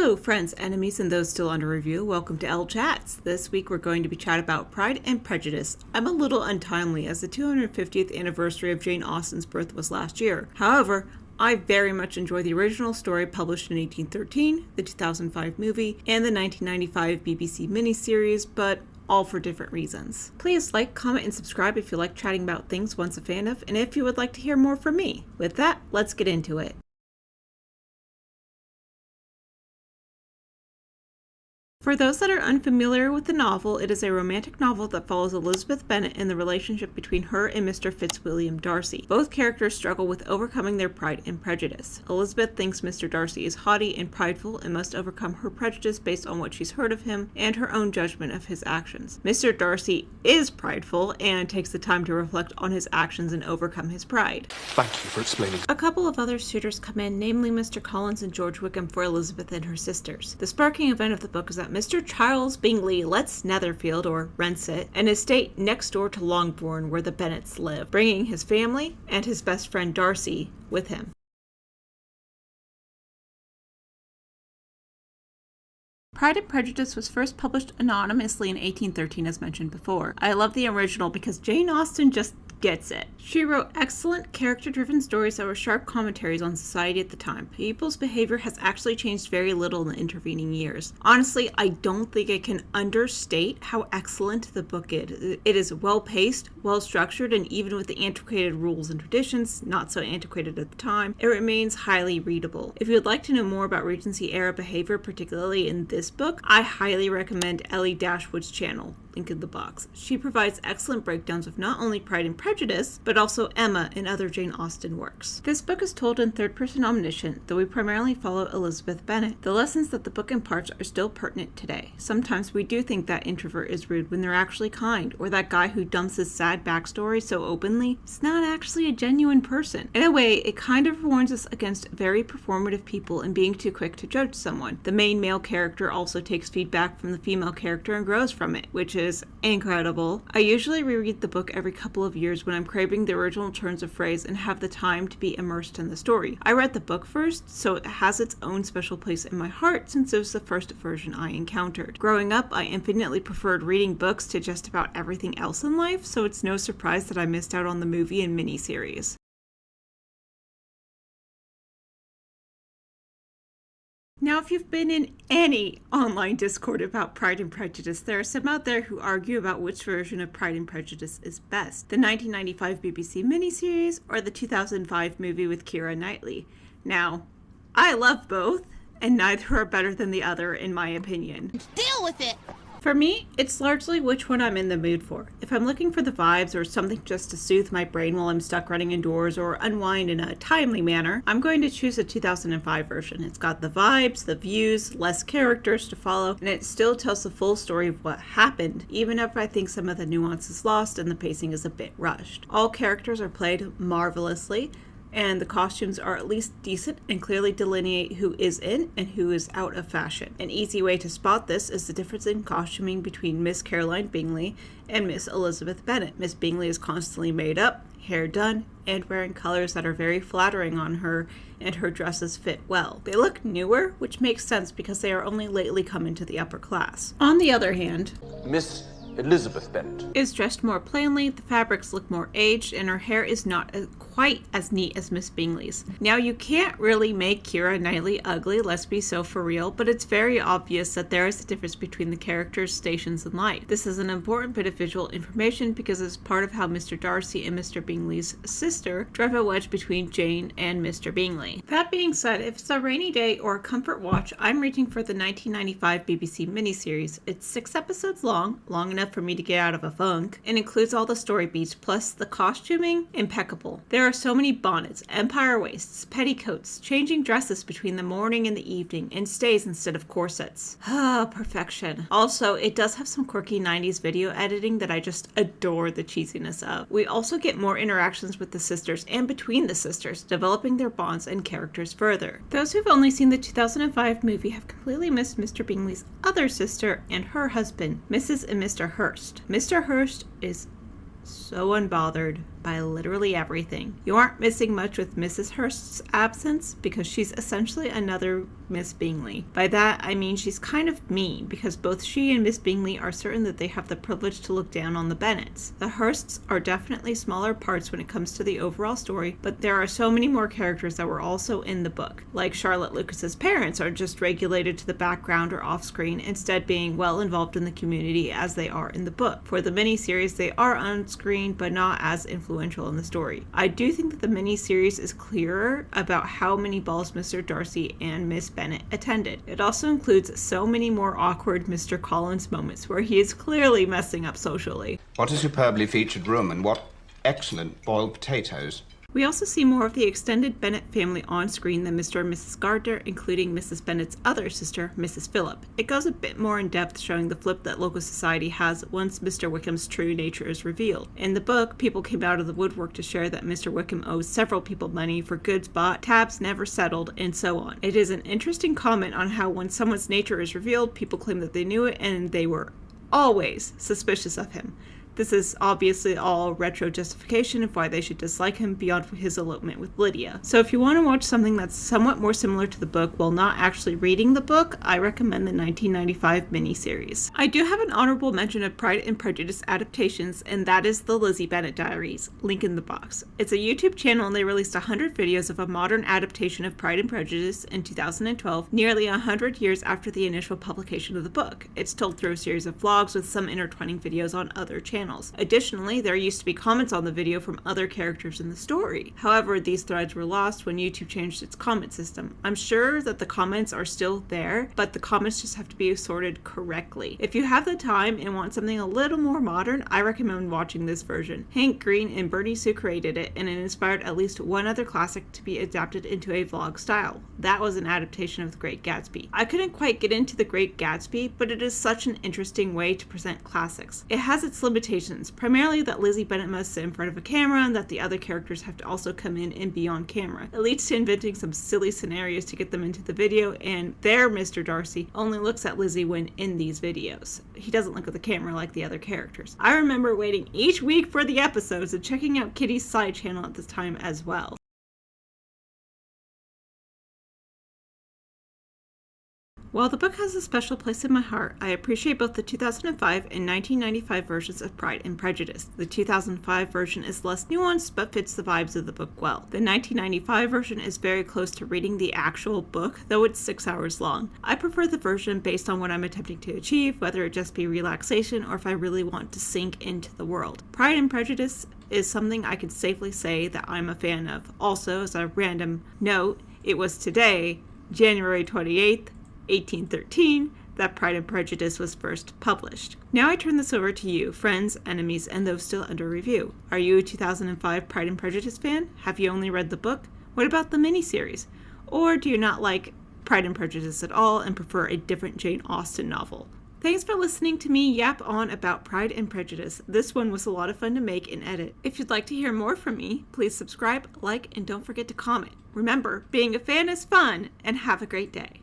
Hello, friends, enemies, and those still under review. Welcome to L Chats. This week we're going to be chatting about Pride and Prejudice. I'm a little untimely as the 250th anniversary of Jane Austen's birth was last year. However, I very much enjoy the original story published in 1813, the 2005 movie, and the 1995 BBC miniseries, but all for different reasons. Please like, comment, and subscribe if you like chatting about things once a fan of, and if you would like to hear more from me. With that, let's get into it. For those that are unfamiliar with the novel, it is a romantic novel that follows Elizabeth Bennet and the relationship between her and Mr. Fitzwilliam Darcy. Both characters struggle with overcoming their pride and prejudice. Elizabeth thinks Mr. Darcy is haughty and prideful and must overcome her prejudice based on what she's heard of him and her own judgment of his actions. Mr. Darcy is prideful and takes the time to reflect on his actions and overcome his pride. Thank you for explaining. A couple of other suitors come in, namely Mr. Collins and George Wickham for Elizabeth and her sisters. The sparking event of the book is that Mr. Charles Bingley lets Netherfield, or rents it, an estate next door to Longbourn where the Bennets live, bringing his family and his best friend Darcy with him. Pride and Prejudice was first published anonymously in 1813 as mentioned before. I love the original because Jane Austen just gets it. She wrote excellent character-driven stories that were sharp commentaries on society at the time. People's behavior has actually changed very little in the intervening years. Honestly, I don't think I can understate how excellent the book is. It is well-paced, well-structured, and even with the antiquated rules and traditions, not so antiquated at the time, it remains highly readable. If you would like to know more about Regency-era behavior, particularly in this book, I highly recommend Ellie Dashwood's channel. Link in the box. She provides excellent breakdowns of not only Pride and Prejudice, but also Emma and other Jane Austen works. This book is told in third-person omniscient, though we primarily follow Elizabeth Bennet. The lessons that the book imparts are still pertinent today. Sometimes we do think that introvert is rude when they're actually kind, or that guy who dumps his sad backstory so openly is not actually a genuine person. In a way, it kind of warns us against very performative people and being too quick to judge someone. The main male character also takes feedback from the female character and grows from it, which is incredible. I usually reread the book every couple of years when I'm craving the original turns of phrase and have the time to be immersed in the story. I read the book first, so it has its own special place in my heart since it was the first version I encountered. Growing up, I infinitely preferred reading books to just about everything else in life, so it's no surprise that I missed out on the movie and miniseries. Now, if you've been in any online Discord about Pride and Prejudice, there are some out there who argue about which version of Pride and Prejudice is best, the 1995 BBC miniseries or the 2005 movie with Keira Knightley. Now, I love both, and neither are better than the other in my opinion. Deal with it! For me, it's largely which one I'm in the mood for. If I'm looking for the vibes or something just to soothe my brain while I'm stuck running indoors or unwind in a timely manner, I'm going to choose the 2005 version. It's got the vibes, the views, less characters to follow, and it still tells the full story of what happened, even if I think some of the nuance is lost and the pacing is a bit rushed. All characters are played marvelously, and the costumes are at least decent and clearly delineate who is in and who is out of fashion. An easy way to spot this is the difference in costuming between Miss Caroline Bingley and Miss Elizabeth Bennet. Miss Bingley is constantly made up, hair done, and wearing colors that are very flattering on her, and her dresses fit well. They look newer, which makes sense because they are only lately come into the upper class. On the other hand, Miss Elizabeth Bennet is dressed more plainly, the fabrics look more aged, and her hair is not quite as neat as Miss Bingley's. Now, you can't really make Keira Knightley ugly, let's be so for real, but it's very obvious that there is a difference between the characters' stations in life. This is an important bit of visual information because it's part of how Mr. Darcy and Mr. Bingley's sister drive a wedge between Jane and Mr. Bingley. That being said, if it's a rainy day or a comfort watch, I'm reaching for the 1995 BBC miniseries. It's 6 episodes long enough for me to get out of a funk, and includes all the story beats plus the costuming, impeccable. There are so many bonnets, empire waists, petticoats, changing dresses between the morning and the evening, and stays instead of corsets. Ah, perfection. Also, it does have some quirky 90s video editing that I just adore the cheesiness of. We also get more interactions with the sisters and between the sisters, developing their bonds and characters further. Those who've only seen the 2005 movie have completely missed Mr. Bingley's other sister and her husband, Mrs. and Mr. Hurst. Mr. Hurst is so unbothered by by literally everything. You aren't missing much with Mrs. Hurst's absence because she's essentially another Miss Bingley. By that, I mean she's kind of mean because both she and Miss Bingley are certain that they have the privilege to look down on the Bennets. The Hursts are definitely smaller parts when it comes to the overall story, but there are so many more characters that were also in the book. Like Charlotte Lucas's parents are just regulated to the background or off screen, instead being well involved in the community as they are in the book. For the miniseries, they are on screen but not as influential in the story. I do think that the miniseries is clearer about how many balls Mr. Darcy and Miss Bennet attended. It also includes so many more awkward Mr. Collins moments where he is clearly messing up socially. What a superbly featured room, and what excellent boiled potatoes. We also see more of the extended Bennet family on screen than Mr. and Mrs. Gardner, including Mrs. Bennet's other sister, Mrs. Phillip. It goes a bit more in depth, showing the flip that local society has once Mr. Wickham's true nature is revealed. In the book, people came out of the woodwork to share that Mr. Wickham owes several people money for goods bought, tabs never settled, and so on. It is an interesting comment on how when someone's nature is revealed, people claim that they knew it and they were always suspicious of him. This is obviously all retro justification of why they should dislike him beyond his elopement with Lydia. So if you want to watch something that's somewhat more similar to the book while not actually reading the book, I recommend the 1995 miniseries. I do have an honorable mention of Pride and Prejudice adaptations, and that is the Lizzie Bennet Diaries. Link in the box. It's a YouTube channel and they released 100 videos of a modern adaptation of Pride and Prejudice in 2012, nearly 100 years after the initial publication of the book. It's told through a series of vlogs with some intertwining videos on other channels. Additionally, there used to be comments on the video from other characters in the story. However, these threads were lost when YouTube changed its comment system. I'm sure that the comments are still there, but the comments just have to be sorted correctly. If you have the time and want something a little more modern, I recommend watching this version. Hank Green and Bernie Sue created it, and it inspired at least one other classic to be adapted into a vlog style. That was an adaptation of The Great Gatsby. I couldn't quite get into The Great Gatsby, but it is such an interesting way to present classics. It has its limitations, primarily that Lizzie Bennet must sit in front of a camera and that the other characters have to also come in and be on camera. It leads to inventing some silly scenarios to get them into the video, and their Mr. Darcy only looks at Lizzie when in these videos. He doesn't look at the camera like the other characters. I remember waiting each week for the episodes and checking out Kitty's side channel at this time as well. While the book has a special place in my heart, I appreciate both the 2005 and 1995 versions of Pride and Prejudice. The 2005 version is less nuanced but fits the vibes of the book well. The 1995 version is very close to reading the actual book, though it's 6 hours long. I prefer the version based on what I'm attempting to achieve, whether it just be relaxation or if I really want to sink into the world. Pride and Prejudice is something I can safely say that I'm a fan of. Also, as a random note, it was today, January 28th, 1813, that Pride and Prejudice was first published. Now I turn this over to you, friends, enemies, and those still under review. Are you a 2005 Pride and Prejudice fan? Have you only read the book? What about the miniseries? Or do you not like Pride and Prejudice at all and prefer a different Jane Austen novel? Thanks for listening to me yap on about Pride and Prejudice. This one was a lot of fun to make and edit. If you'd like to hear more from me, please subscribe, like, and don't forget to comment. Remember, being a fan is fun, and have a great day.